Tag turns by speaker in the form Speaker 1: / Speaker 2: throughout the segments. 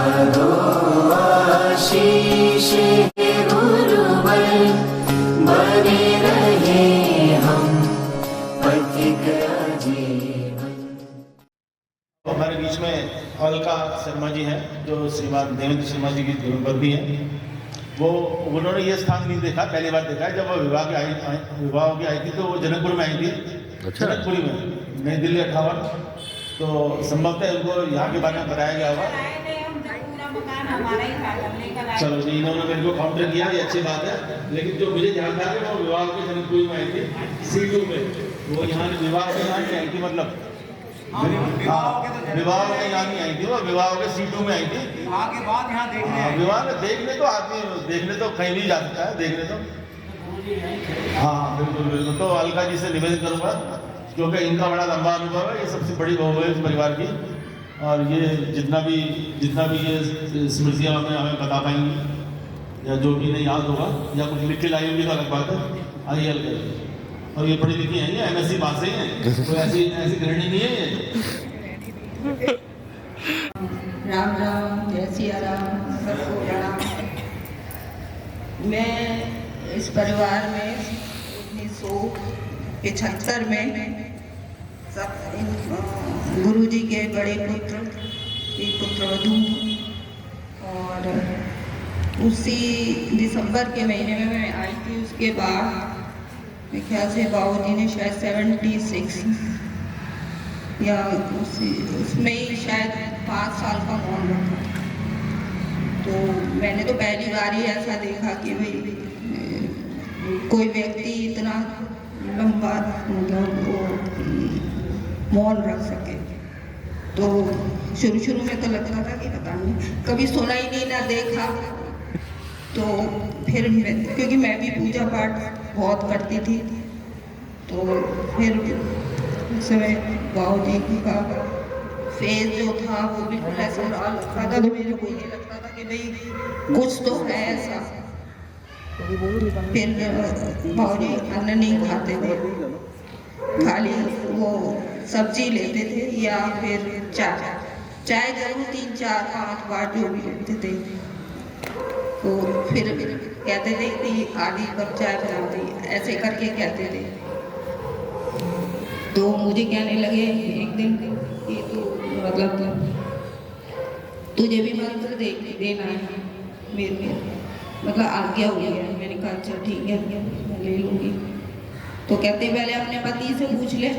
Speaker 1: करो आशीष गुरुवर, बने रहे हम पथिक आजीवन।
Speaker 2: हमारे बीच में अलका शर्मा जी हैं, जो श्रीमान देवेंद्र शर्मा जी की धर्मपत्नी हैं। उन्होंने ये स्थान नहीं देखा, पहली बार देखा है। जब वो विवाह की आई थी तो वो जनकपुर में आई थी। अच्छा। जनकपुरी में, नई दिल्ली 58। तो संभवतः उनको यहाँ के बारे में बताया गया होगा। चलो जी, इन्होंने मेरे को काउंटर किया, ये अच्छी बात है। लेकिन जो मुझे ध्यान था कि वो विवाह के जनकपुरी में आई थी, C2 में। वो यहाँ विवाह के यहाँ नहीं आई थी, मतलब विवाह के यहाँ नहीं आई थी, वो विवाह के C2 में आई थी।
Speaker 3: विवाह के बाद यहाँ
Speaker 2: विवाह में देखने तो आदमी देखने तो कहीं भी जा सकता है, देखने तो। हाँ बिल्कुल बिल्कुल। तो अलका जी से निवेदन करूँगा, क्योंकि इनका बड़ा लंबा अनुभव है, ये सबसे बड़ी बहू है इस परिवार की। और ये जितना भी ये स्मृतियाँ हमें बता पाएंगी, या जो भी नहीं याद होगा, या कुछ लिख के लाई होगी तो अलग बात है। आइए अलका जी। और ये पढ़ी लिखी हैं, ये MSc पास ही हैं, तो ऐसी गृहिणी नहीं है ये।
Speaker 4: राम राम, जय सिया राम, सबको प्रणाम। मैं इस परिवार में 1975 में सब गुरु जी के बड़े पुत्र की पुत्रवधू, और उसी दिसंबर के महीने में मैं आई थी। उसके बाद मेरे ख्याल से बाबूजी ने शायद 76 या उसमें ही शायद 5 साल का मौन रखा। तो मैंने तो पहली बार ही ऐसा देखा कि भाई कोई व्यक्ति इतना लंबा मतलब वो मौन रख सके। तो शुरू में तो लगता था कि पता नहीं, कभी सुना ही नहीं ना देखा। तो फिर क्योंकि मैं भी पूजा पाठ बहुत करती थी, तो फिर उस समय बाबूजी का फेस जो था वो बिल्कुल ऐसा लगता था। तो मेरे को ये लगता था कि भाई कुछ तो है ऐसा। फिर बाबूजी अन्न नहीं खाते थे, खाली वो सब्जी लेते थे या फिर चाय जरूर 3, 4, 5 बार जो भी लेते थे। तो फिर कहते थे कि आधी कप चाय बना दी, ऐसे करके कहते थे। तो मुझे कहने लगे एक दिन कि तू मतलब तुझे भी मंत्र देना है, मेरे मतलब आज्ञा हुई है। मैंने कहा अच्छा ठीक है, मैं ले लूँगी। तो कहते पहले अपने पति से पूछ ले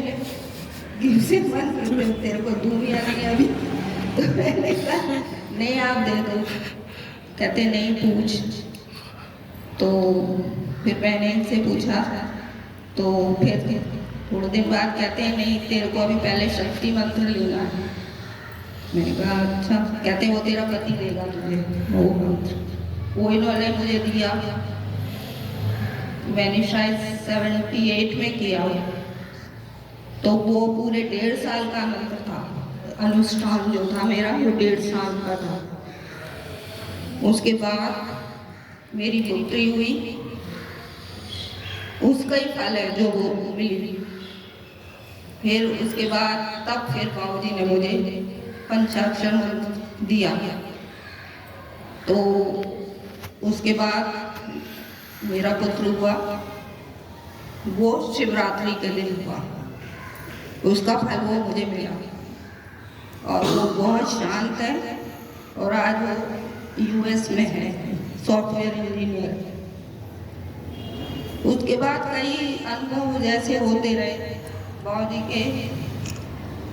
Speaker 4: कि उसे मंत्र तेरे को दूँ या नहीं अभी। तो मैंने कहा नहीं आप दे दो। कहते नहीं पूछ। तो फिर मैंने इनसे पूछा, तो फिर थोड़े दिन बाद कहते हैं नहीं तेरे को अभी पहले शक्ति मंत्र लेना है। मैंने कहा अच्छा। कहते वो तेरा पति देगा तुझे वो मंत्र। वो इन्होंने मुझे दिया। मैंने शायद 78 में किया। तो वो पूरे 1.5 साल का मंत्र था, अनुष्ठान जो था मेरा वो 1.5 साल का था। उसके बाद मेरी पुत्री हुई, उसका ही फल है जो वो मिली। फिर उसके बाद तब फिर बाबूजी ने मुझे पंचाक्षर मंत्र दिया। तो उसके बाद मेरा पुत्र हुआ, वो शिवरात्रि के दिन हुआ। उसका फल वो मुझे मिला और वो बहुत शांत है और आज वो US में है, सॉफ्टवेयर इंजीनियर। उसके बाद कई अनुभव जैसे होते रहे, बाबूजी के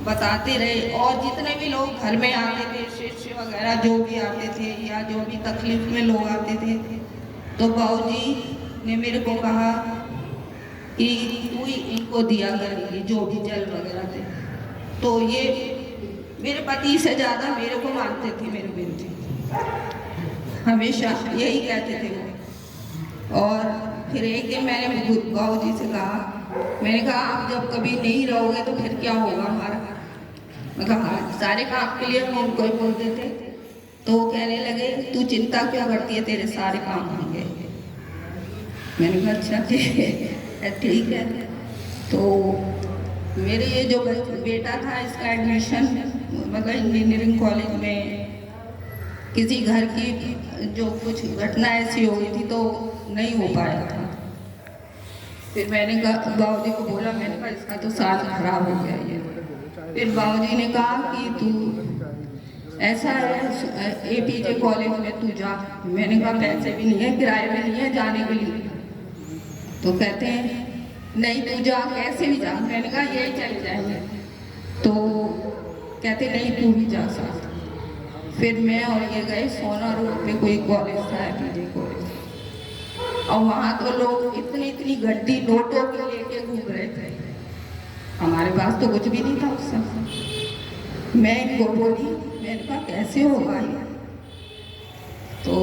Speaker 4: बताते रहे। और जितने भी लोग घर में आते थे, शिष्य वगैरह जो भी आते थे या जो भी तकलीफ में लोग आते थे, तो बाबूजी ने मेरे को कहा कि तू ही इनको दिया करेगी जो भी जल वगैरह थे। तो ये मेरे पति से ज़्यादा मेरे को मानते थे, मेरे बेटे हमेशा यही कहते थे वो। और फिर एक दिन मैंने बाबूजी से कहा, मैंने कहा आप जब कभी नहीं रहोगे तो फिर क्या होगा हमारा, मतलब सारे काम के लिए हम उनको ही बोलते थे। तो वो कहने लगे तू चिंता क्यों करती है, तेरे सारे काम होंगे। मैंने कहा अच्छा ठीक है। तो मेरे ये जो बेटा था इसका एडमिशन मतलब इंजीनियरिंग कॉलेज में किसी घर की जो कुछ घटना ऐसी हो गई थी तो नहीं हो पाया था। फिर मैंने कहा, बाबूजी को बोला, मैंने कहा इसका तो साल खराब हो गया ये। फिर बाबूजी ने कहा कि तू ऐसा है APJ कॉलेज में तू जा। मैंने कहा पैसे भी नहीं है, किराए भी नहीं है जाने के लिए। तो कहते हैं नहीं तू जा, कैसे भी जा। मैंने कहा यही चले जाएंगे। तो कहते नहीं तू भी जा साथ। फिर मैं और ये गए सोना रोड पे कोई कॉलेज था APJ कॉलेज, और वहाँ तो लोग इतनी गड्डी नोटों की लेके घूम रहे थे। हमारे पास तो कुछ भी नहीं था उस समय। मैं इनको बोली, मैंने कहा कैसे होगा ये। तो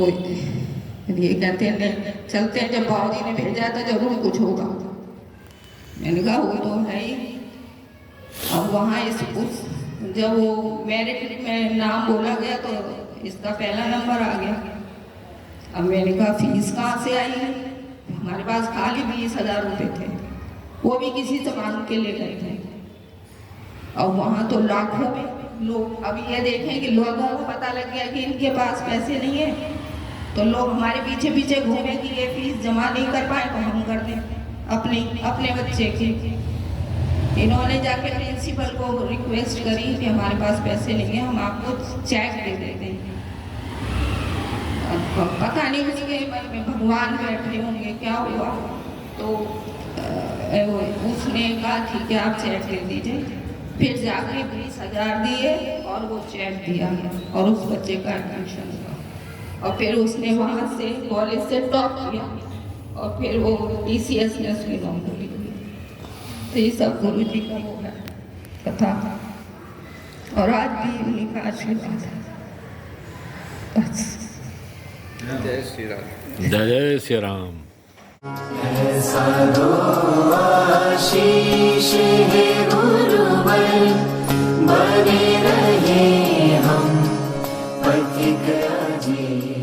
Speaker 4: ये कहते हैं नहीं चलते हैं, जब बाबूजी ने भेजा तो जरूर कुछ होगा। मैंने कहा वो तो है ही। अब वहाँ जब वो मेरिट में नाम बोला गया तो इसका पहला नंबर आ गया। अब मैंने कहा फीस कहाँ से आई है, हमारे पास खाली 20,000 रुपये थे, वो भी किसी से मांग के ले गए थे। और वहाँ तो लाखों में लोग, अब ये देखें कि लोगों को पता लग गया कि इनके पास पैसे नहीं है, तो लोग हमारे पीछे पीछे घूमे कि ये फीस जमा नहीं कर पाए तो हम कर दें अपने बच्चे की। इन्होंने जाके प्रिंसिपल को रिक्वेस्ट करी कि हमारे पास पैसे नहीं है, हम आपको चेक दे देते हैं। पता नहीं उसके मन में भगवान बैठे होंगे क्या हुआ। तो उसने कहा ठीक है आप चेक दे दीजिए। फिर जाके 20,000 दिए और वो चेक दिया और उस बच्चे का एडमिशन हुआ। और फिर उसने वहाँ से कॉलेज से टॉप किया और फिर वो TCS में उसकी नौकरी हुई। तो ये सब गुरु जी का वो है कथा, और आज भी उन्हीं का आशीर्वाद है। बस।
Speaker 3: जय श्री राम।
Speaker 5: जय श्री राम।
Speaker 1: ऐसा दो आशीष है गुरुवर, बने रहे हम पथिक आजीवन।